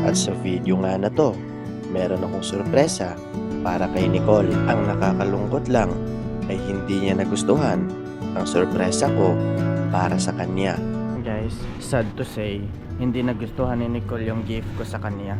At sa video nga na to, meron akong sorpresa para kay Nicole. Ang nakakalungkot lang ay hindi niya nagustuhan ang sorpresa ko para sa kanya. Guys, sad to say, hindi nagustuhan ni Nicole yung gift ko sa kanya.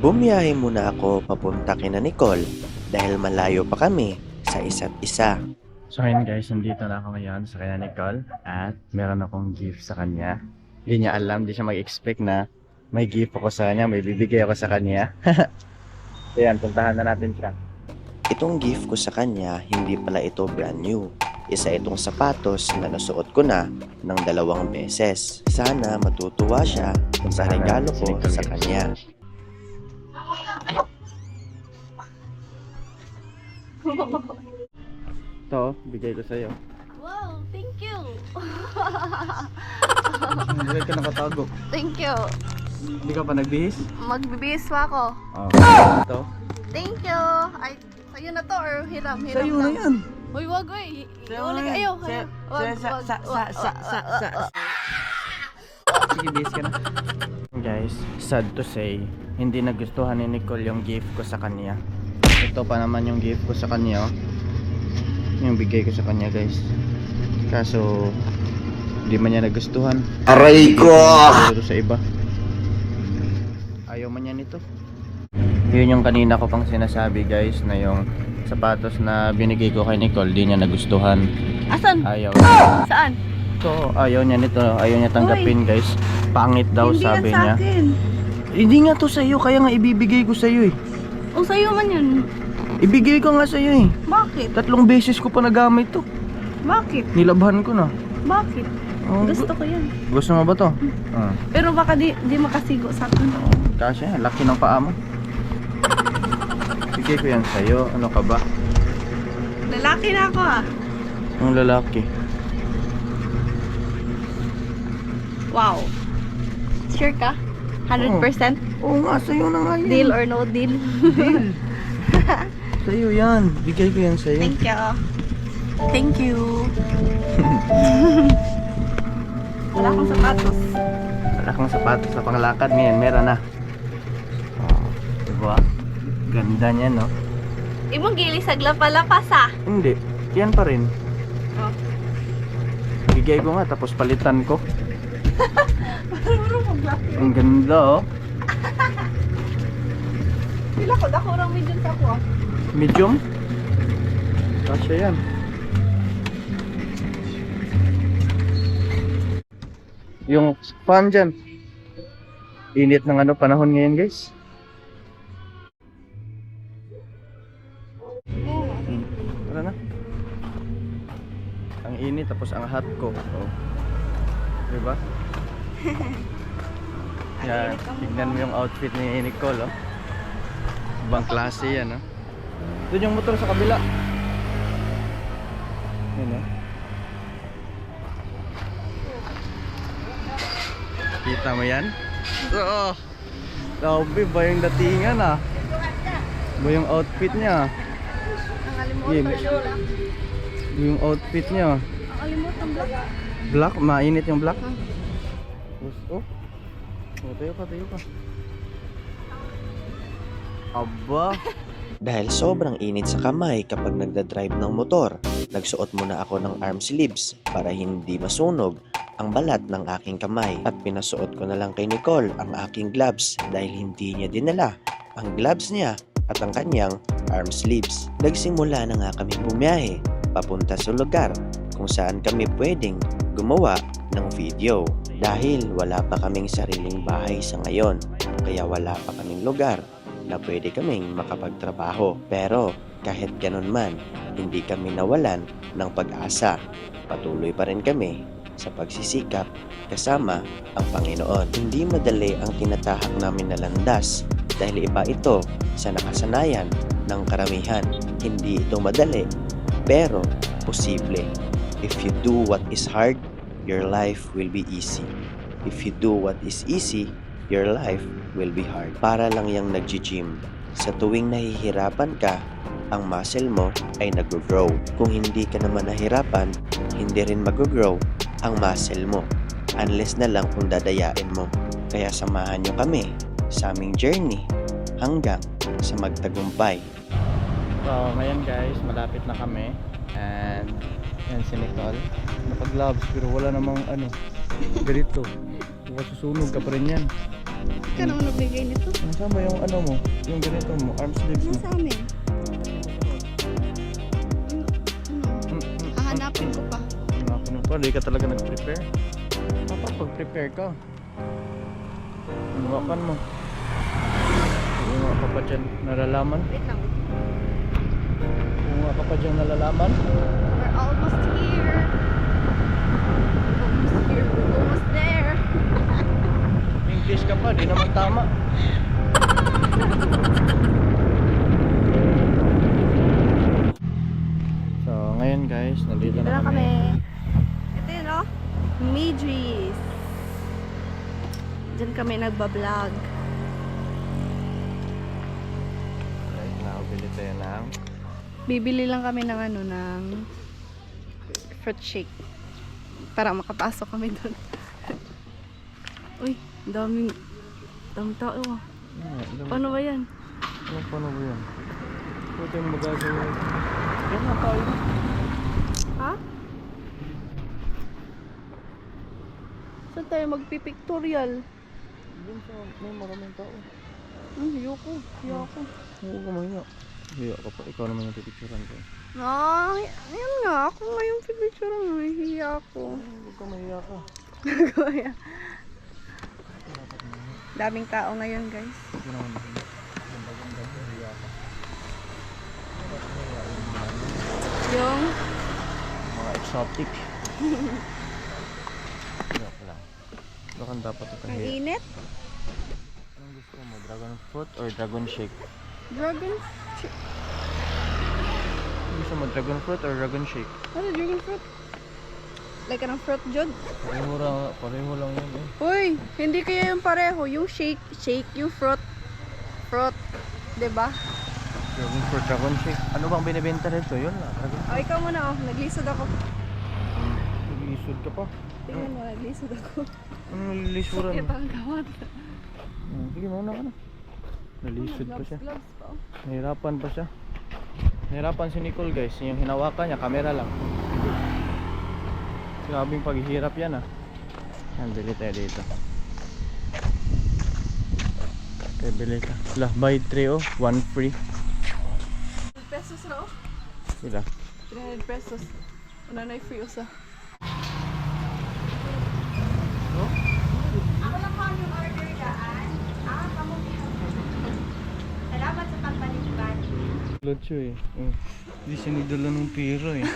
Bumiyahe muna ako papunta kina Nicole dahil malayo pa kami sa isa't isa. So ayun guys, nandito na ako ngayon sa kanya Nicole at meron akong gift sa kanya. Hindi niya alam, hindi siya mag-expect na may gift ako sa kanya, may bibigay ako sa kanya. Ayan, puntahan na natin siya. Itong gift ko sa kanya, hindi pala ito brand new. Isa itong sapatos na nasuot ko na ng 2 beses. Sana matutuwa siya sa regalo ko sa kanya. Ito, bigay ko sa'yo. Wow, thank you. Hindi ka nakatago. Thank you. Hindi ka pa nagbihis? Magbibihis pa ako. Oh. Ito. Thank you. Ay, sa'yo na to or hiram Sa'yo na lang. yan. Uy, wag uy. Sa'yo Iulit na yan. kayo. Sige, bihis ka na. Guys, sad to say, hindi nagustuhan ni Nicole yung gift ko sa kanya. Ito pa naman yung gift ko sa kanya, oh. Yung bigay ko sa kanya, guys. Kaso hindi man niya nagustuhan. Aray ko! Siguro sa iba. Ayaw man niya nito. Yun yung kanina ko pang sinasabi, guys, na yung sapatos na binigay ko kay Nicole, di niya nagustuhan. Asan? Ayaw. Saan? So, ayaw niya nito, ayaw niya tanggapin, guys. Pangit daw, Hindi sabi yan sa niya. akin. Hindi nga to sa'yo, kaya nga ibibigay ko sa'yo eh. O sa'yo man yun. Ibigay ko nga sa'yo eh. Bakit? 3 beses ko pa nagamit to. Bakit? Nilabhan ko na. Bakit? Oh, Gusto ko yan. gusto mo ba to? Pero baka di makasigo sa akin. Kasi laki ng paa mo. Bigay ko yan sa'yo. Ano ka ba? Lalaki na ako ah. Ang lalaki. Wow. Sure ka? 100%? Oo nga, sa'yo na nga yan. Deal or no deal? Deal. Sa'yo yan. Bigay ko yan sa'yo. Thank you. Thank you. Wala akong sapatos. Wala kang sapatos sa panglakad ngayon. Meron na. Oh, diba? Ganda niya, no? Imong gilisag lapalapas ah. Hindi. Yan pa rin. Oh. Bigay ko nga, tapos palitan ko. Marunong maglaki. Ang ganda, oh. Pila ko, dako orang medyo sa ako ah. Medium? Kasya yan. Yung fan dyan. Init ng panahon ngayon, guys. Tara na. Ang init tapos ang hot ko. Oh. Diba? Yan, tignan mo yung outfit ni Nicole, oh. Ibang klase yan, oh. Doon yung motor sa kabila. Yun, oh. Kita mo yan? Oo. Grabe ba yung datingan, ah? Ba yung outfit niya? Nakalimutan. Yung outfit niya. Nakalimutan black. Black? Mainit yung black? Oh. Oh, tayo ka. Aba. Dahil sobrang init sa kamay kapag nagdadrive ng motor, nagsuot muna ako ng arm sleeves para hindi masunog ang balat ng aking kamay. At pinasuot ko na lang kay Nicole ang aking gloves dahil hindi niya dinala ang gloves niya at ang kanyang arm sleeves. Nagsimula na nga kami bumiyahe papunta sa lugar kung saan kami pwedeng gumawa ng video dahil wala pa kaming sariling bahay sa ngayon, kaya wala pa kaming lugar na pwede kaming makapagtrabaho. Pero kahit ganun man, hindi kami nawalan ng pag-asa. Patuloy pa rin kami sa pagsisikap kasama ang Panginoon. Hindi madali ang tinatahak namin na landas dahil iba ito sa nakasanayan ng karamihan. Hindi ito madali, pero posible. If you do what is hard, your life will be easy. If you do what is easy, your life will be hard. Para lang yang nag-gym. Sa tuwing nahihirapan ka, ang muscle mo ay nag-grow. Kung hindi ka naman nahirapan, hindi rin mag-grow ang muscle mo. Unless na lang kung dadayain mo. Kaya samahan nyo kami sa aming journey hanggang sa magtagumpay. So, ngayon guys, malapit na kami. And, yan si Nicole. Naka-gloves, pero wala namang ganito. Baka susunog ka pa rin yan. Hindi ka naman nagbigay nito. Nasaan ba yung mo? Yung ganito mo, arm sleeves mo. Nasa amin. Hahanapin ko pa. Hanapin mo pa, di ka talaga nag-prepare. Dapat pag-prepare ka. Hawakan mo. Kung nga ka pa dyan nalalaman. Wait lang. Kung nga ka pa dyan nalalaman. We're almost here. Almost here. We're almost there. English ka pa, di naman tama. So, ngayon guys, nandito Dito na na kami. kami. Ito yun, oh. Midris. Diyan kami nagbablog. Right now, bili tayo ng Bibili lang kami ng ng fruit shake. Para makapasok kami doon. Uy, daming tao. Ah. Paano ba yan? Paano ba yan? Ito yung magagawa. Yan na tayo. Ha? Saan tayo magpipictorial? Doon sa may maraming tao. Ayoko. Oo ka mahiya. Hiya ka pa. Ikaw naman yung pipicturan ko. Ayun nga. Ako nga yung pipicture mo. Hiya ako. Huwag ka mahiya ka. Kuya. Daming tao ngayon, guys. Huwag ka naman mahiya. Ganda-ganda. Hiya ka. Yung Mga exotic. Joke lang. Bakit dapat ito ang hiya? init. Anong gusto mo? Dragon fruit or dragon shake? Dragon. Gusto mo dragon fruit or dragon shake? Ano, dragon fruit? Like anong fruit, Jod? Pareho lang yun eh. Uy, hindi kaya yung pareho. Yung shake, yung fruit. Diba? Dragon fruit, dragon shake. Ano bang binibenta rito? Yun lang. Dragon O, ikaw muna, oh. Naglisod ako. Naglisod ka pa. Tingnan mo, naglisod ako. Ano nalilisuran? Sakit ang gawad. Sige, mauna ka na. Nalisod pa siya. Gloves pa, oh. Nahirapan pa siya. Nahirapan si Nicole guys. Yung hinawakan niya, camera lang. Grabing paghihirap yan ah. Yan, bili tayo dito. Okay, bili ka. Lah, buy 3 oh. 1 free. 100 pesos na, oh. Sila. 300 pesos. Una na free usa. No? Ako lang po yung order daan. Kamo. Salamat sa pagpaliban. Lotso eh. Hindi siya nagdala ng pera eh.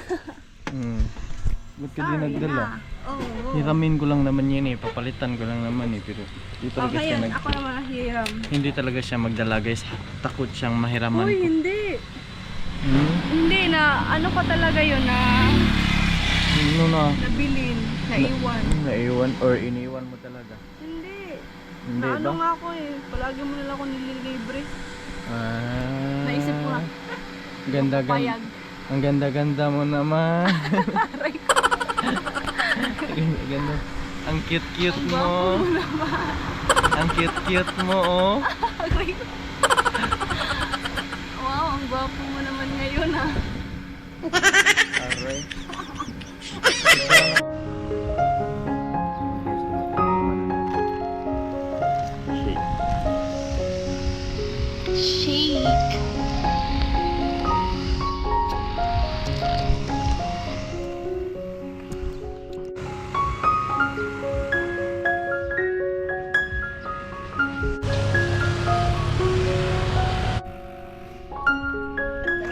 Ba't ka di nagdala? Oo. Hiramin ko lang naman yun eh. Papalitan ko lang naman eh. Pero di talaga Okay siya yun, ako naman nahiram. Hindi talaga siya magdala guys. Takot siyang mahiraman Uy, ko. hindi. Hmm? Hindi na, ano pa talaga yun na Ano na? nabilin, naiwan. Naiwan or iniwan mo talaga? Hindi. Hindi Na ano ba? nga ako eh, palagi mo nila ako nililibre. Ah, Naisip ko na. Ganda, Payag. ang ganda-ganda mo naman. Aray ko. Ganda. Ang cute-cute Ang mo. gwapo mo naman. Ang cute-cute mo oh. Aray ko. Wow, ang gwapo mo naman ngayon ah. Aray. Shake.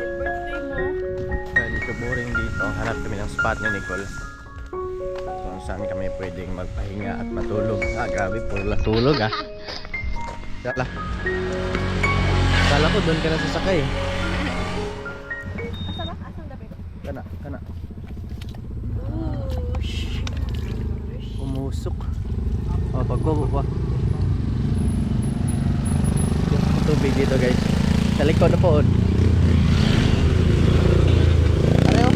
Birthday mo. Medyo boring dito. Hanap kami ng spot ni Nicole. Kung saan kami pwedeng magpahinga at matulog. Ah, grabe. Puro tulog ah. Kala. Kala ko doon ka na sasakay. Asa ba? Asang dapat? Kana. Whoosh. Umusok. O, pagbaba pa. Tubig dito guys. Sa likod na po. Pareho.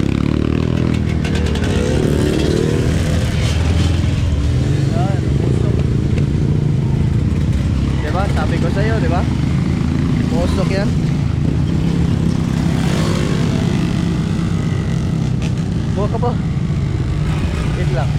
Yan, pusok. Diba? Sabi ko sa'yo, diba? Pusok yan. Buha ka pa. Wait lang.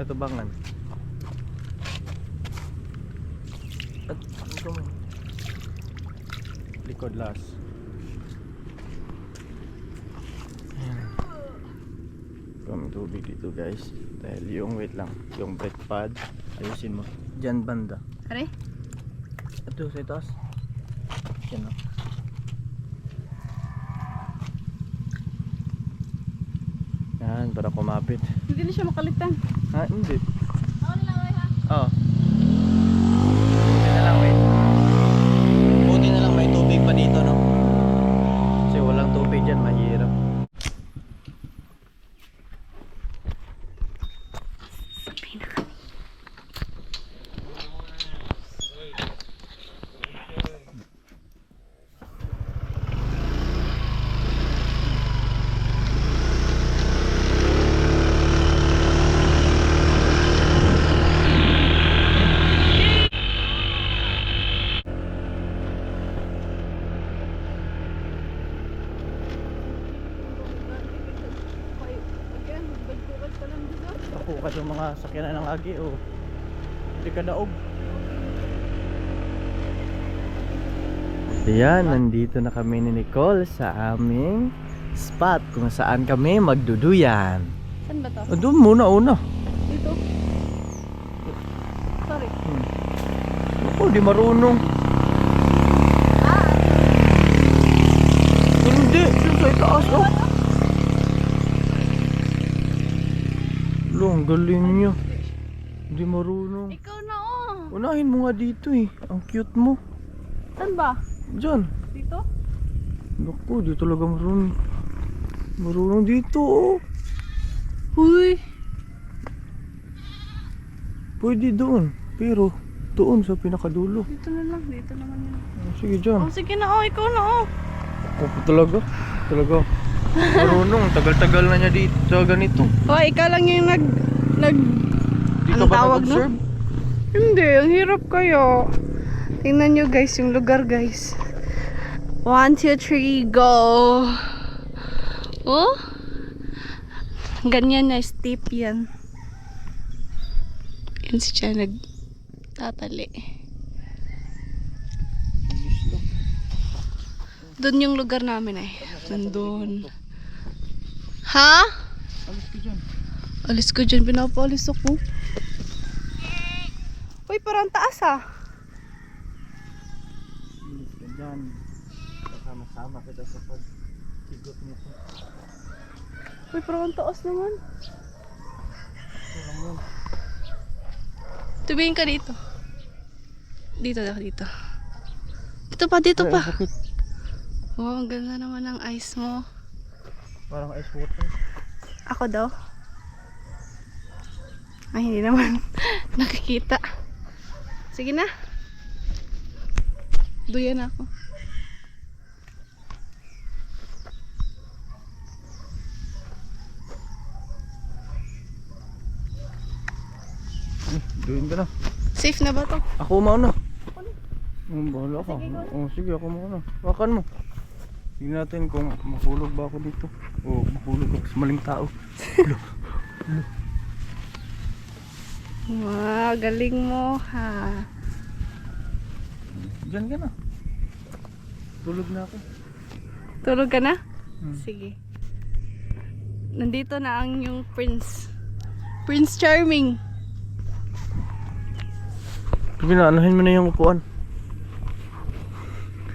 Ito bangan. At ito mo. Likod last. Ayan. Kami tubig dito guys. Dahil yung wait lang. Yung brake pad. Ayusin mo. Diyan banda. Are? Ito sa itaas. Yan o. Yan para kumapit. Hindi na siya makalitan. Ha? Hindi. Ako na lang, ha? Oo. Buti na lang wait. Buti na lang may tubig pa dito no. Kasi walang tubig dyan, mahirap. Ako ka yung mga sakyanan ng agi o hindi ka daog. Ayan, nandito na kami ni Nicole sa aming spot kung saan kami magduduyan. Saan ba to? O, doon muna una. Dito? Sorry. Ako, di marunong. Hindi, dun sa itaas oh. Lo, ang galing nyo. Hindi marunong. Ikaw na, oh. Unahin mo nga dito eh. Ang cute mo. Saan ba? Diyan. Dito? Naku, di talaga marunong. Marunong dito oh. Huy. Pwede doon. Pero doon sa pinakadulo. Dito na lang. Dito naman yun. Sige dyan. Oh, sige na, oh. Ikaw na, oh. Ako talaga. Talaga. Marunong. Tagal-tagal na niya dito sa ganito. Oh, ikaw lang yung nag... Di ka Anong ba tawag nag-observe? Hindi, ang hirap kayo. Tingnan nyo guys, yung lugar guys. 1, 2, 3, go! Oh? Ganyan na, steep yan. Yan siya nagtatali. Doon yung lugar namin eh. Nandun. Ha? Alis ko dyan. Alis ko dyan, pinapaalis ako. Uy, parang taas ah. Alis ka dyan. Kasama-sama kita sa pag-higot nito. Uy, parang taas naman. Tumingin ka dito. Dito daw, dito. Dito pa, dito pa. Oh, ang ganda naman ng ice mo. Parang ice water. Ako daw. Ay, hindi naman nakikita. Sige na. Duyan ako. Doon ka na. Safe na ba to? Ako mauna. Bahala ka. Oh, sige, ako mauna. Wakan mo. Tingnan natin kung mahulog ba ako dito. O mahulog ako sa maling tao. Wow, galing mo ha. Diyan ka na. Tulog na ako. Tulog ka na? Hmm. Sige. Nandito na ang yung prince. Prince Charming. Pinaanuhin mo na yung upuan.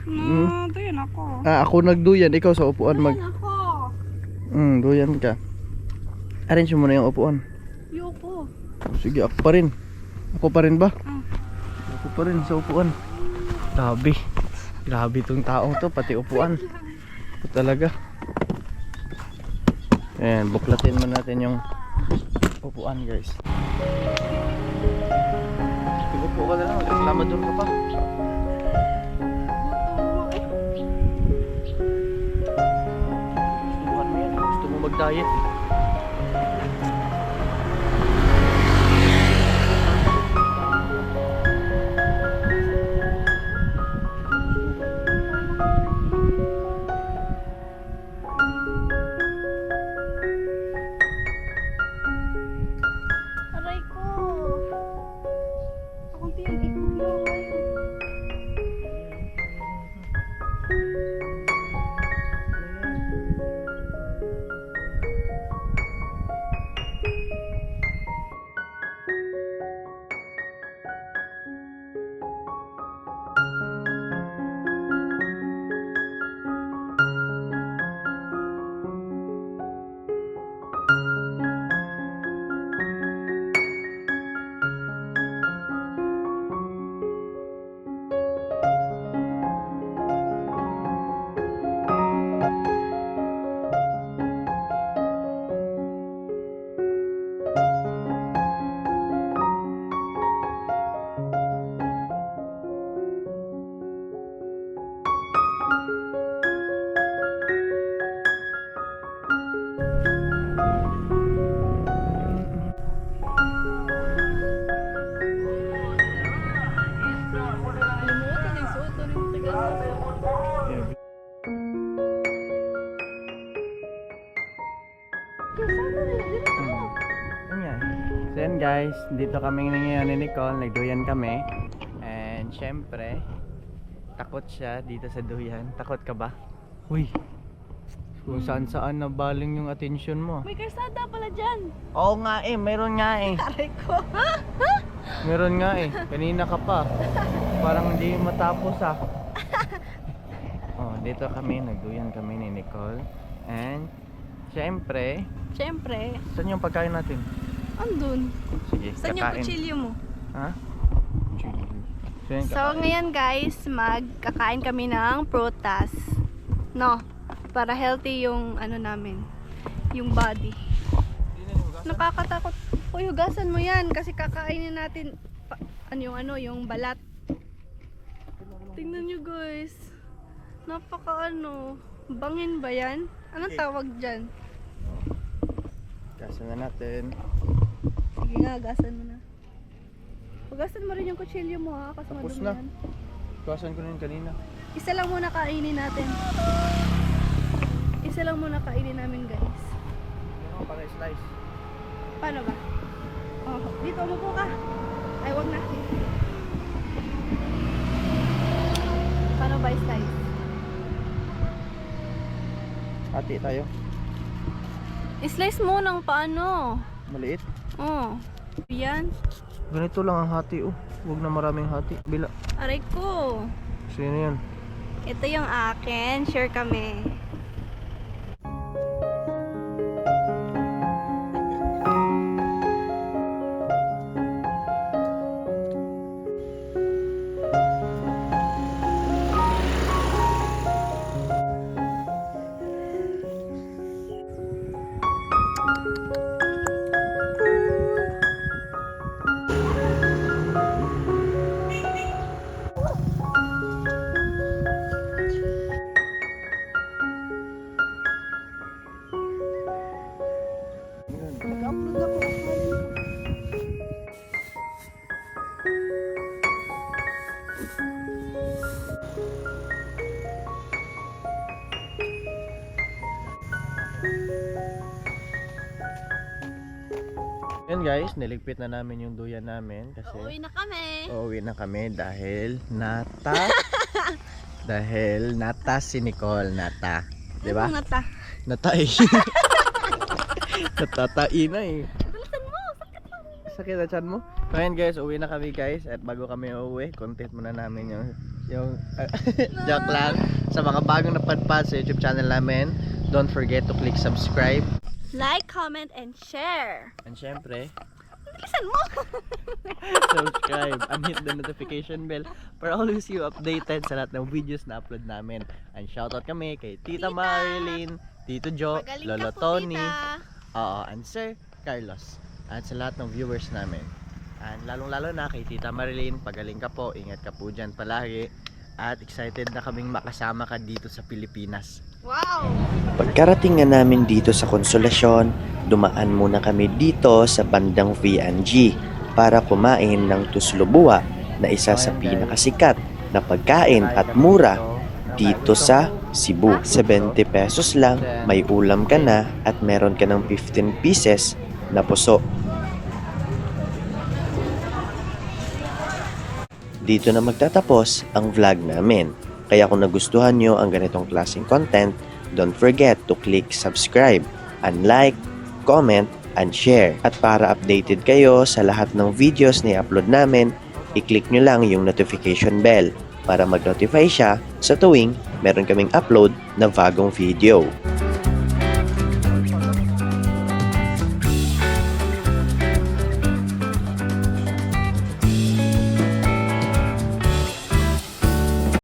No, duyan ako. Ako nagduyan. Ikaw sa upuan mag... Duyan ako. Duyan ka. Arrange mo na yung upuan. Yoko. Sige, ako pa rin. Ako pa rin ba? Ah. Ako pa rin sa upuan. Grabe. Grabe itong taong to, pati upuan. Ito talaga. Ayan, buklatin mo natin yung upuan guys. Upo ka na lang, reklamador ka pa. Subukan mo yan, gusto mo mag-diet eh. Aray ko. Akong tiyagit mo ginawa yun. Limutan yung suot doon yung tagal. Ayan. So yan guys, dito kami ngayon ni Nicole, nagduyan kami. And syempre, takot siya dito sa duyan. Takot ka ba? Uy, kung saan saan nabaling yung atensyon mo. May karsada pala dyan. Oo nga eh, meron nga eh. Aray ko. Meron nga eh, kanina ka pa. Parang hindi matapos ah. Oh, dito kami, nagduyan kami ni Nicole. And syempre, Siyempre, saan yung pagkain natin? andun. Sige, Saan yung kakain. kutsilyo mo? Ha? Chili. So, yan, So kakain. ngayon guys, magkakain kami ng prutas. No, para healthy yung ano namin, yung body. Nakakatakot. Uy, hugasan mo yan kasi kakainin natin yung balat. Tingnan nyo guys. Napaka bangin ba yan? Anong tawag dyan? Kasa na natin. Sige nga, hugasan mo na. Hugasan mo rin yung kutsilyo mo ha, kasi Tapos madumi na. yan. Kasan ko na yun kanina. Isa lang muna kainin natin. Isa lang muna kainin namin guys. Ano para slice? Paano ba? Oh, dito umupo ka. Ay, wag na. Paano ba slice? Hati tayo. I-slice mo ng paano? Maliit. Oh. Yan. Ganito lang ang hati oh. Huwag na maraming hati. Bila. Aray ko. Sino yan? Ito yung akin. Share kami. Nag-upload ako. Yan guys, niligpit na namin yung duyan namin kasi Uwi na kami. uuwi na kami dahil nata si Nicole, nata. Diba? Anong nata? Nata eh. Natatai na eh. Bilisan mo. Sakit mo. Sakit na chan mo? So ayan guys, uwi na kami guys. At bago kami uuwi, content muna namin yung joke lang. Sa mga bagong napadpad sa YouTube channel namin, don't forget to click subscribe. Like, comment, and share. And syempre, Bilisan mo. subscribe and hit the notification bell para always you updated sa lahat ng videos na upload namin. And shoutout kami kay Tita Tita! Marilyn Tito Joe, Magaling Lolo ka po, Tony, tita. oo, and Sir Carlos. At sa lahat ng viewers namin. And lalong-lalo na kay Tita Marilyn, pagaling ka po, ingat ka po dyan palagi. At excited na kaming makasama ka dito sa Pilipinas. Wow! Pagkarating nga namin dito sa Konsolasyon, dumaan muna kami dito sa bandang V&G para kumain ng tuslubua na isa sa pinakasikat na pagkain at mura dito sa Cebu. 70 pesos lang, may ulam ka na at meron ka ng 15 pieces na puso. Dito na magtatapos ang vlog namin. Kaya kung nagustuhan nyo ang ganitong klaseng content, don't forget to click subscribe and like, comment, and share. At para updated kayo sa lahat ng videos na i-upload namin, i-click nyo lang yung notification bell para mag-notify siya sa tuwing meron kaming upload na bagong video.